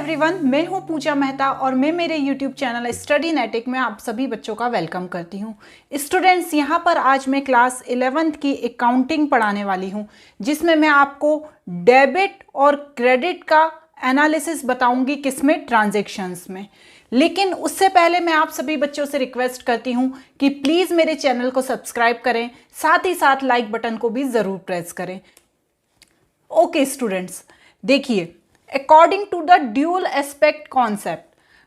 Everyone, मैं हूं पूजा मेहता और मैं मेरे यूट्यूब चैनल स्टडी नेटिक में आप सभी बच्चों का वेलकम करती हूं। स्टूडेंट्स, यहां पर आज मैं क्लास 11th की अकाउंटिंग पढ़ाने वाली हूं, जिसमें मैं आपको डेबिट और क्रेडिट का एनालिसिस बताऊंगी, किसमें, ट्रांजैक्शंस में। लेकिन उससे पहले मैं आप सभी बच्चों से रिक्वेस्ट करती हूं कि प्लीज़ मेरे चैनल को सब्सक्राइब करें, साथ ही साथ लाइक बटन को भी ज़रूर प्रेस करें। ओके स्टूडेंट्स, देखिए, according to the dual aspect concept,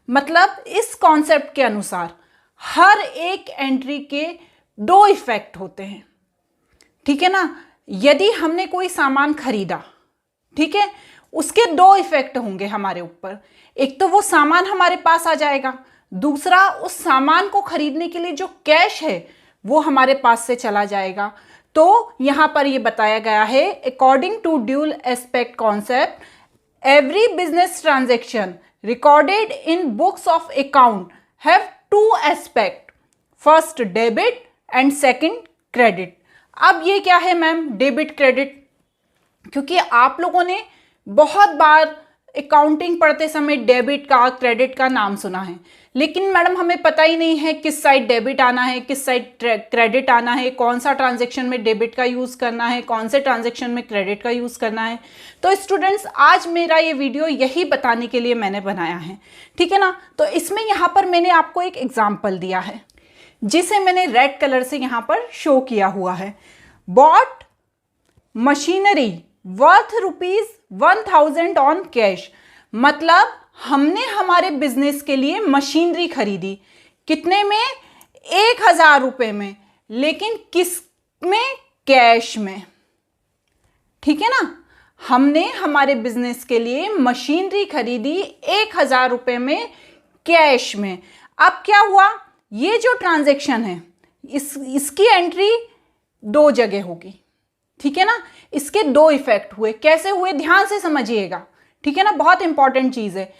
मतलब इस कॉन्सेप्ट के अनुसार हर एक एंट्री के दो इफेक्ट होते हैं। ठीक है ना। यदि हमने कोई सामान खरीदा, ठीक है, उसके दो इफेक्ट होंगे हमारे ऊपर। एक तो वो सामान हमारे पास आ जाएगा, दूसरा उस सामान को खरीदने के लिए जो कैश है वो हमारे पास से चला जाएगा। तो यहां पर ये बताया गया है, according to dual aspect concept, every business transaction recorded in books of account have two aspect, first debit and second credit। अब ये क्या है मैम, डेबिट क्रेडिट? क्योंकि आप लोगों ने बहुत बार अकाउंटिंग पढ़ते समय डेबिट का, क्रेडिट का नाम सुना है, लेकिन मैडम हमें पता ही नहीं है किस साइड डेबिट आना है, किस साइड क्रेडिट आना है, कौन सा ट्रांजैक्शन में डेबिट का यूज़ करना है, कौन से ट्रांजैक्शन में क्रेडिट का यूज़ करना है। तो स्टूडेंट्स, आज मेरा ये वीडियो यही बताने के लिए मैंने बनाया है, ठीक है ना। तो इसमें यहाँ पर मैंने आपको एक एग्जाम्पल दिया है, जिसे मैंने रेड कलर से यहाँ पर शो किया हुआ है। Bought machinery worth ₹1000 on cash, मतलब हमने हमारे बिजनेस के लिए मशीनरी खरीदी, कितने में, 1000 रुपए में, लेकिन किस में, कैश में। ठीक है ना। हमने हमारे बिजनेस के लिए मशीनरी खरीदी 1000 रुपए में, कैश में। अब क्या हुआ, ये जो ट्रांजैक्शन है इसकी एंट्री दो जगह होगी, ठीक है ना। इसके दो इफेक्ट हुए। कैसे हुए, ध्यान से समझिएगा, ठीक है ना, बहुत इंपॉर्टेंट चीज है।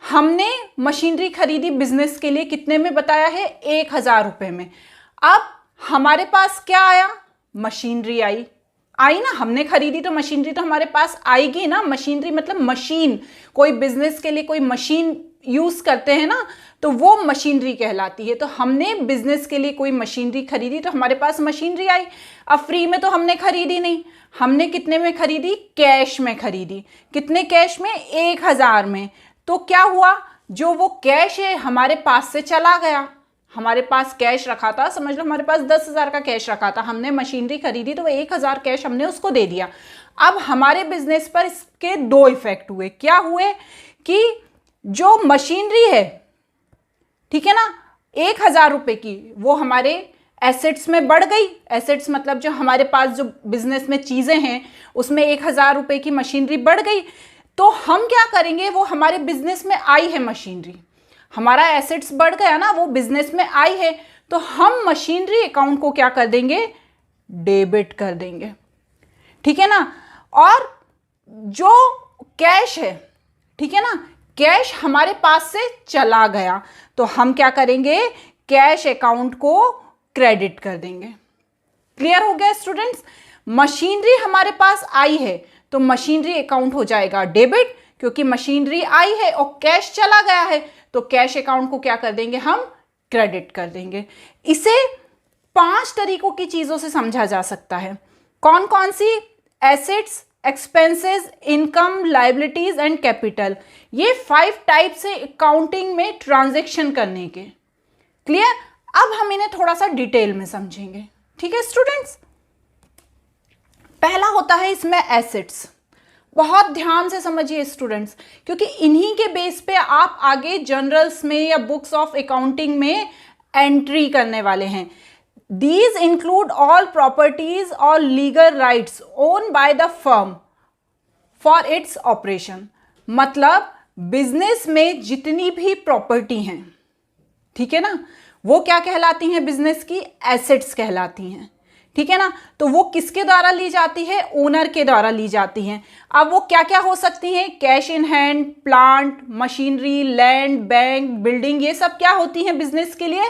हमने मशीनरी खरीदी बिजनेस के लिए, कितने में बताया है, 1000 रुपए में। अब हमारे पास क्या आया, मशीनरी आई ना, हमने खरीदी तो मशीनरी तो हमारे पास आएगी ना। मशीनरी मतलब मशीन, कोई बिजनेस के लिए कोई मशीन यूज करते हैं ना, तो वो मशीनरी कहलाती है। तो हमने बिजनेस के लिए कोई मशीनरी खरीदी तो हमारे पास मशीनरी आई। अब फ्री में तो हमने खरीदी नहीं, हमने कितने में खरीदी, कैश में खरीदी। कितने कैश में, 1000 में। तो क्या हुआ, जो वो कैश है हमारे पास से चला गया। हमारे पास कैश रखा था, समझ लो हमारे पास 10,000 का कैश रखा था, हमने मशीनरी खरीदी तो 1000 कैश हमने उसको दे दिया। अब हमारे बिजनेस पर इसके दो इफेक्ट हुए। क्या हुए कि जो मशीनरी है, ठीक है ना, 1000 रुपए की, वो हमारे एसेट्स में बढ़ गई। एसेट्स मतलब जो हमारे पास जो बिजनेस में चीजें हैं उसमें 1000 रुपए की मशीनरी बढ़ गई। तो हम क्या करेंगे, वो हमारे बिजनेस में आई है मशीनरी, हमारा एसेट्स बढ़ गया ना, वो बिजनेस में आई है, तो हम मशीनरी अकाउंट को क्या कर देंगे, डेबिट कर देंगे, ठीक है ना। और जो कैश है, ठीक है ना, कैश हमारे पास से चला गया, तो हम क्या करेंगे, कैश अकाउंट को क्रेडिट कर देंगे। क्लियर हो गया स्टूडेंट्स। मशीनरी हमारे पास आई है तो मशीनरी अकाउंट हो जाएगा डेबिट, क्योंकि मशीनरी आई है और कैश चला गया है, तो कैश अकाउंट को क्या कर देंगे, हम क्रेडिट कर देंगे। इसे 5 तरीकों की चीजों से समझा जा सकता है। कौन कौन सी, assets, expenses, income, liabilities and capital. ये 5 टाइप से अकाउंटिंग में ट्रांजैक्शन करने के। क्लियर। अब हम इन्हें थोड़ा सा डिटेल में समझेंगे, ठीक है स्टूडेंट्स। पहला होता है इसमें एसेट्स। बहुत ध्यान से समझिए स्टूडेंट्स, क्योंकि इन्हीं के बेस पे आप आगे जर्नल्स में या बुक्स ऑफ अकाउंटिंग में एंट्री करने वाले हैं। These include all properties or legal rights owned by the firm for its operation। मतलब बिजनेस में जितनी भी प्रॉपर्टी हैं, ठीक है ना, वो क्या कहलाती हैं, बिजनेस की एसेट्स कहलाती हैं, ठीक है ना। तो वो किसके द्वारा ली जाती है, ओनर के द्वारा ली जाती हैं। अब वो क्या क्या हो सकती हैं, cash in hand, plant, machinery, land, bank, building, ये सब क्या होती हैं बिजनेस के लिए,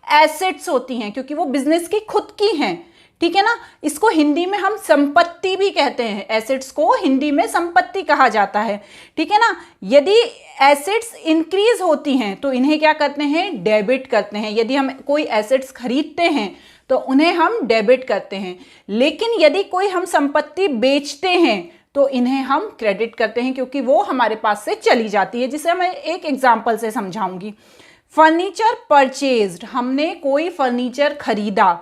एसेट्स होती हैं, क्योंकि वो बिजनेस की खुद की हैं, ठीक है ना। इसको हिंदी में हम संपत्ति भी कहते हैं, एसेट्स को हिंदी में संपत्ति कहा जाता है, ठीक है ना। यदि एसेट्स इंक्रीज होती हैं तो इन्हें क्या करते हैं, डेबिट करते हैं। यदि हम कोई एसेट्स खरीदते हैं तो उन्हें हम डेबिट करते हैं, लेकिन यदि कोई हम संपत्ति बेचते हैं तो इन्हें हम क्रेडिट करते हैं, क्योंकि वो हमारे पास से चली जाती है, जिसे मैं एक एग्जाम्पल से समझाऊंगी। फर्नीचर परचेज्ड, हमने कोई फर्नीचर खरीदा,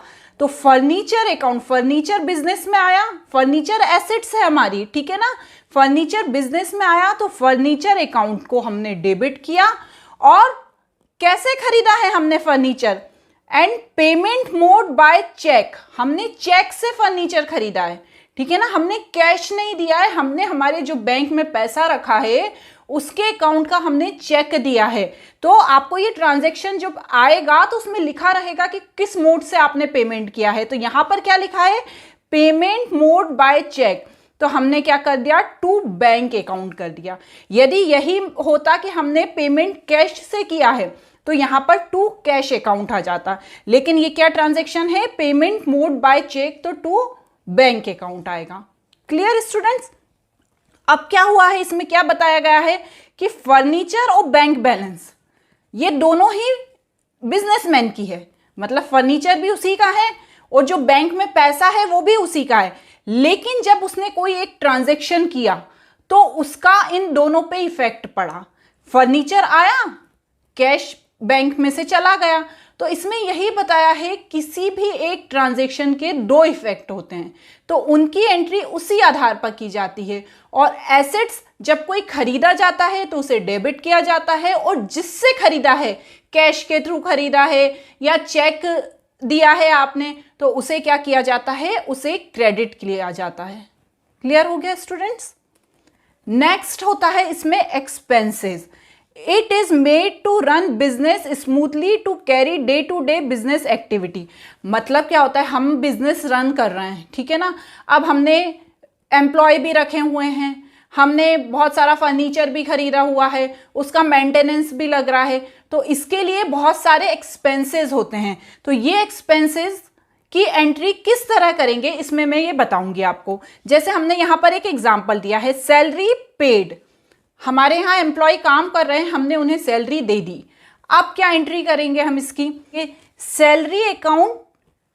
तो फर्नीचर अकाउंट, फर्नीचर बिजनेस में आया, फर्नीचर एसेट्स है हमारी, ठीक है ना। फर्नीचर बिजनेस में आया तो फर्नीचर अकाउंट को हमने डेबिट किया। और कैसे खरीदा है हमने furniture, and payment mode by cheque, हमने चेक से फर्नीचर खरीदा है, ठीक है ना। हमने कैश नहीं दिया है, हमने हमारे जो बैंक में पैसा रखा है उसके अकाउंट का हमने चेक दिया है। तो आपको ये ट्रांजैक्शन जब आएगा तो उसमें लिखा रहेगा कि किस मोड से आपने पेमेंट किया है। तो यहां पर क्या लिखा है, पेमेंट मोड बाय चेक, तो हमने क्या कर दिया, टू बैंक अकाउंट कर दिया। यदि यही होता कि हमने पेमेंट कैश से किया है तो यहां पर टू कैश अकाउंट आ जाता, लेकिन ये क्या ट्रांजैक्शन है, पेमेंट मोड बाय चेक, तो टू बैंक अकाउंट आएगा। Clear students. अब क्या हुआ है, इसमें क्या बताया गया है कि फर्नीचर और बैंक बैलेंस ये दोनों ही बिजनेसमैन की है, मतलब फर्नीचर भी उसी का है और जो बैंक में पैसा है वो भी उसी का है। लेकिन जब उसने कोई एक ट्रांजैक्शन किया तो उसका इन दोनों पे इफेक्ट पड़ा। फर्नीचर आया, कैश बैंक में से चला गया। तो इसमें यही बताया है किसी भी एक ट्रांजैक्शन के दो इफेक्ट होते हैं, तो उनकी एंट्री उसी आधार पर की जाती है। और एसेट्स जब कोई खरीदा जाता है तो उसे डेबिट किया जाता है, और जिससे खरीदा है, कैश के थ्रू खरीदा है या चेक दिया है आपने, तो उसे क्या किया जाता है, उसे क्रेडिट किया जाता है। क्लियर हो गया स्टूडेंट्स। नेक्स्ट होता है इसमें expenses. It is made to run business smoothly to carry day to day business activity. मतलब क्या होता है, हम बिजनेस रन कर रहे हैं, ठीक है ना। अब हमने एम्प्लॉय भी रखे हुए हैं, हमने बहुत सारा फर्नीचर भी खरीदा हुआ है, उसका मेंटेनेंस भी लग रहा है, तो इसके लिए बहुत सारे एक्सपेंसेस होते हैं। तो ये एक्सपेंसेस की एंट्री किस तरह करेंगे इसमें मैं ये बताऊंगी आपको। जैसे हमने यहाँ पर एक एग्जाम्पल दिया है, सैलरी पेड, हमारे यहाँ एम्प्लॉय काम कर रहे हैं, हमने उन्हें सैलरी दे दी। अब क्या एंट्री करेंगे हम इसकी, सैलरी अकाउंट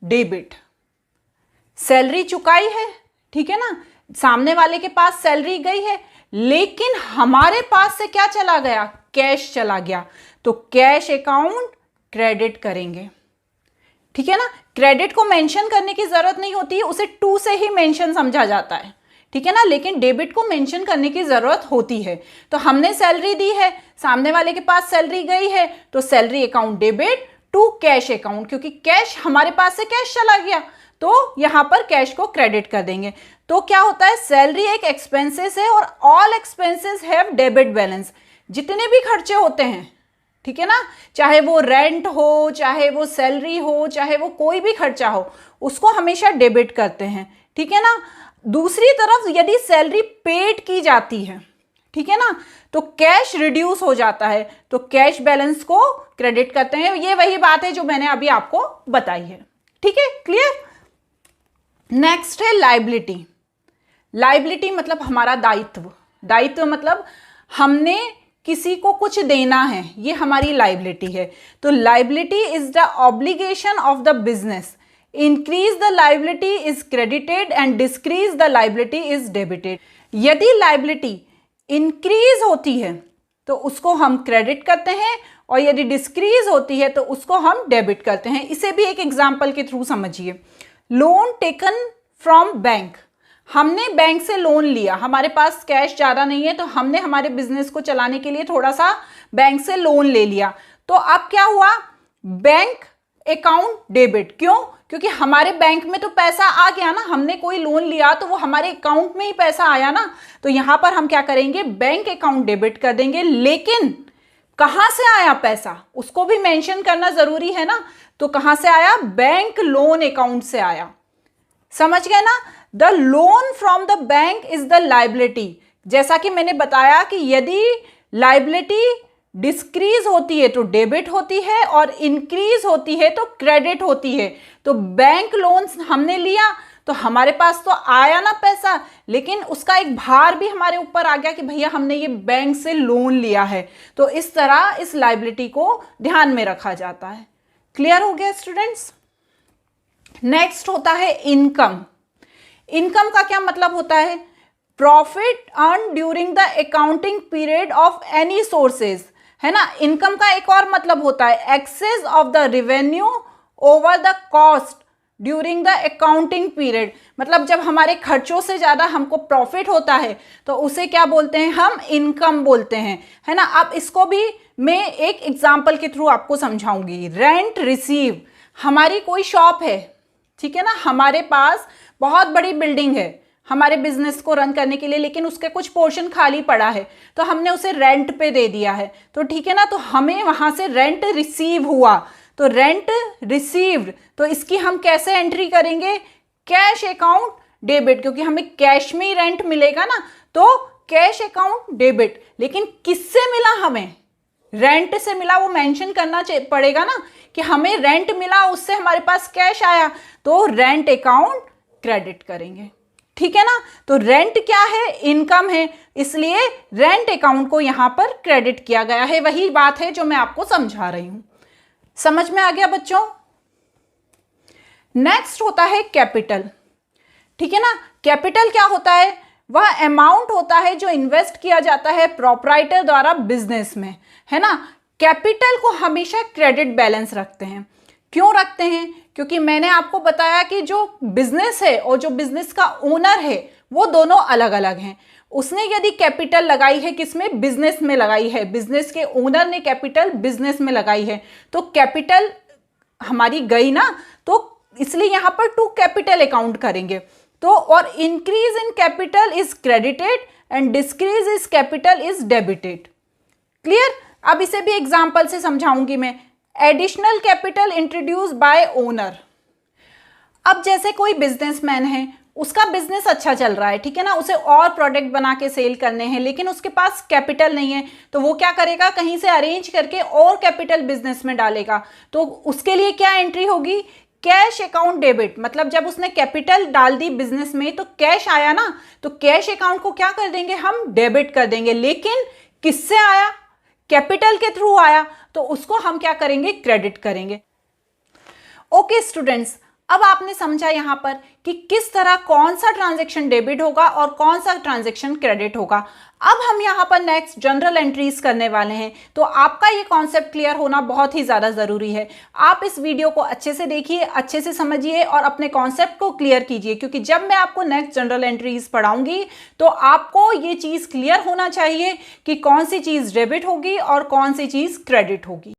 डेबिट, सैलरी चुकाई है, ठीक है ना, सामने वाले के पास सैलरी गई है, लेकिन हमारे पास से क्या चला गया, कैश चला गया, तो कैश अकाउंट क्रेडिट करेंगे, ठीक है ना। क्रेडिट को मेंशन करने की जरूरत नहीं होती है, उसे टू से ही मेंशन समझा जाता है, ठीक है ना। लेकिन डेबिट को मेंशन करने की जरूरत होती है। तो हमने सैलरी दी है, सामने वाले के पास सैलरी गई है, तो salary account debit to cash account, क्योंकि कैश हमारे पास से कैश चला गया तो यहां पर कैश को क्रेडिट कर देंगे। तो क्या होता है, सैलरी एक एक्सपेंसेस है और all expenses have debit balance. जितने भी खर्चे होते हैं, ठीक है ना, चाहे वो रेंट हो, चाहे वो सैलरी हो, चाहे वो कोई भी खर्चा हो, उसको हमेशा डेबिट करते हैं, ठीक है ना। दूसरी तरफ यदि सैलरी पेड की जाती है, ठीक है ना, तो कैश रिड्यूस हो जाता है, तो कैश बैलेंस को क्रेडिट करते हैं। ये वही बात है जो मैंने अभी आपको बताई है, ठीक है, क्लियर। नेक्स्ट है लायबिलिटी। लायबिलिटी मतलब हमारा दायित्व, दायित्व मतलब हमने किसी को कुछ देना है, ये हमारी लायबिलिटी है। तो liability is the obligation of the business, increase the liability is credited and decrease the liability is debited. यदि लायबिलिटी इंक्रीज होती है तो उसको हम क्रेडिट करते हैं, और यदि डिक्रीज होती है तो उसको हम डेबिट करते हैं। इसे भी एक एग्जांपल के थ्रू समझिए। लोन टेकन फ्रॉम बैंक, हमने बैंक से लोन लिया, हमारे पास कैश ज़्यादा नहीं है, तो हमने हमारे बिजनेस को चलाने के लिए थोड़ा सा बैंक से लोन ले लिया। तो अब क्या हुआ, बैंक अकाउंट डेबिट, क्यों, क्योंकि हमारे बैंक में तो पैसा आ गया ना, हमने कोई लोन लिया तो वो हमारे अकाउंट में ही पैसा आया ना, तो यहां पर हम क्या करेंगे, बैंक अकाउंट डेबिट कर देंगे। लेकिन कहां से आया पैसा, उसको भी मेंशन करना जरूरी है ना, तो कहां से आया, बैंक लोन अकाउंट से आया। समझ गए ना। The loan from the bank is the liability. जैसा कि मैंने बताया कि यदि लायबिलिटी डिक्रीज होती है तो डेबिट होती है और इंक्रीज होती है तो क्रेडिट होती है। तो बैंक लोन्स हमने लिया तो हमारे पास तो आया ना पैसा, लेकिन उसका एक भार भी हमारे ऊपर आ गया कि भैया हमने ये बैंक से लोन लिया है। तो इस तरह इस लायबिलिटी को ध्यान में रखा जाता है। क्लियर हो गया स्टूडेंट्स? नेक्स्ट होता है इनकम। इनकम का क्या मतलब होता है? Profit earn during the accounting period of any sources, है ना। इनकम का एक और मतलब होता है excess of the revenue over the cost during the accounting period. मतलब जब हमारे खर्चों से ज्यादा हमको प्रॉफिट होता है तो उसे क्या बोलते हैं? हम इनकम बोलते हैं, है ना। अब इसको भी मैं एक एग्जांपल के थ्रू आपको समझाऊंगी। रेंट रिसीव, हमारी कोई शॉप है, ठीक है ना, हमारे पास बहुत बड़ी बिल्डिंग है हमारे बिजनेस को रन करने के लिए, लेकिन उसके कुछ पोर्शन खाली पड़ा है तो हमने उसे रेंट पे दे दिया है, तो ठीक है ना। तो हमें वहां से रेंट रिसीव हुआ, तो रेंट रिसीव्ड, तो इसकी हम कैसे एंट्री करेंगे? कैश अकाउंट डेबिट, क्योंकि हमें कैश में ही रेंट मिलेगा ना, तो कैश अकाउंट डेबिट। लेकिन किससे मिला? हमें रेंट से मिला, वो मेंशन करना पड़ेगा ना कि हमें रेंट मिला, उससे हमारे पास कैश आया, तो रेंट अकाउंट क्रेडिट करेंगे, ठीक है ना। तो रेंट क्या है? इनकम है, इसलिए रेंट अकाउंट को यहां पर क्रेडिट किया गया है। वही बात है जो मैं आपको समझा रही हूं। समझ में आ गया बच्चों? नेक्स्ट होता है कैपिटल, ठीक है ना। कैपिटल क्या होता है? वह अमाउंट होता है जो इन्वेस्ट किया जाता है प्रोप्राइटर द्वारा बिजनेस में, है ना। कैपिटल को हमेशा क्रेडिट बैलेंस रखते हैं। क्यों रखते हैं? क्योंकि मैंने आपको बताया कि जो बिजनेस है और जो बिजनेस का ओनर है वो दोनों अलग अलग हैं। उसने यदि कैपिटल लगाई है किसमें? बिजनेस में लगाई है, बिजनेस के ओनर ने कैपिटल बिजनेस में लगाई है, तो कैपिटल हमारी गई ना, तो इसलिए यहां पर टू कैपिटल अकाउंट करेंगे। तो और increase in capital is credited and decrease is capital is debited. Clear? अब इसे भी एग्जांपल से समझाऊंगी मैं। Additional capital introduce by owner. अब जैसे कोई बिजनेसमैन है, उसका बिजनेस अच्छा चल रहा है, ठीक है ना, उसे और प्रोडक्ट बना के सेल करने हैं, लेकिन उसके पास कैपिटल नहीं है, तो वो क्या करेगा? कहीं से अरेंज करके और कैपिटल बिजनेस में डालेगा। तो उसके लिए क्या एंट्री होगी? Cash account debit. मतलब जब उसने कैपिटल डाल दी बिजनेस में तो कैश आया ना, तो कैश अकाउंट को क्या कर देंगे? हम डेबिट कर देंगे। लेकिन किससे आया? कैपिटल के थ्रू आया, तो उसको हम क्या करेंगे? क्रेडिट करेंगे। ओके स्टूडेंट्स, अब आपने समझा यहां पर कि किस तरह कौन सा ट्रांजैक्शन डेबिट होगा और कौन सा ट्रांजैक्शन क्रेडिट होगा। अब हम यहां पर नेक्स्ट जनरल एंट्रीज करने वाले हैं, तो आपका ये कॉन्सेप्ट क्लियर होना बहुत ही ज़्यादा ज़रूरी है। आप इस वीडियो को अच्छे से देखिए, अच्छे से समझिए और अपने कॉन्सेप्ट को क्लियर कीजिए, क्योंकि जब मैं आपको नेक्स्ट जनरल एंट्रीज पढ़ाऊंगी तो आपको ये चीज़ क्लियर होना चाहिए कि कौन सी चीज़ डेबिट होगी और कौन सी चीज़ क्रेडिट होगी।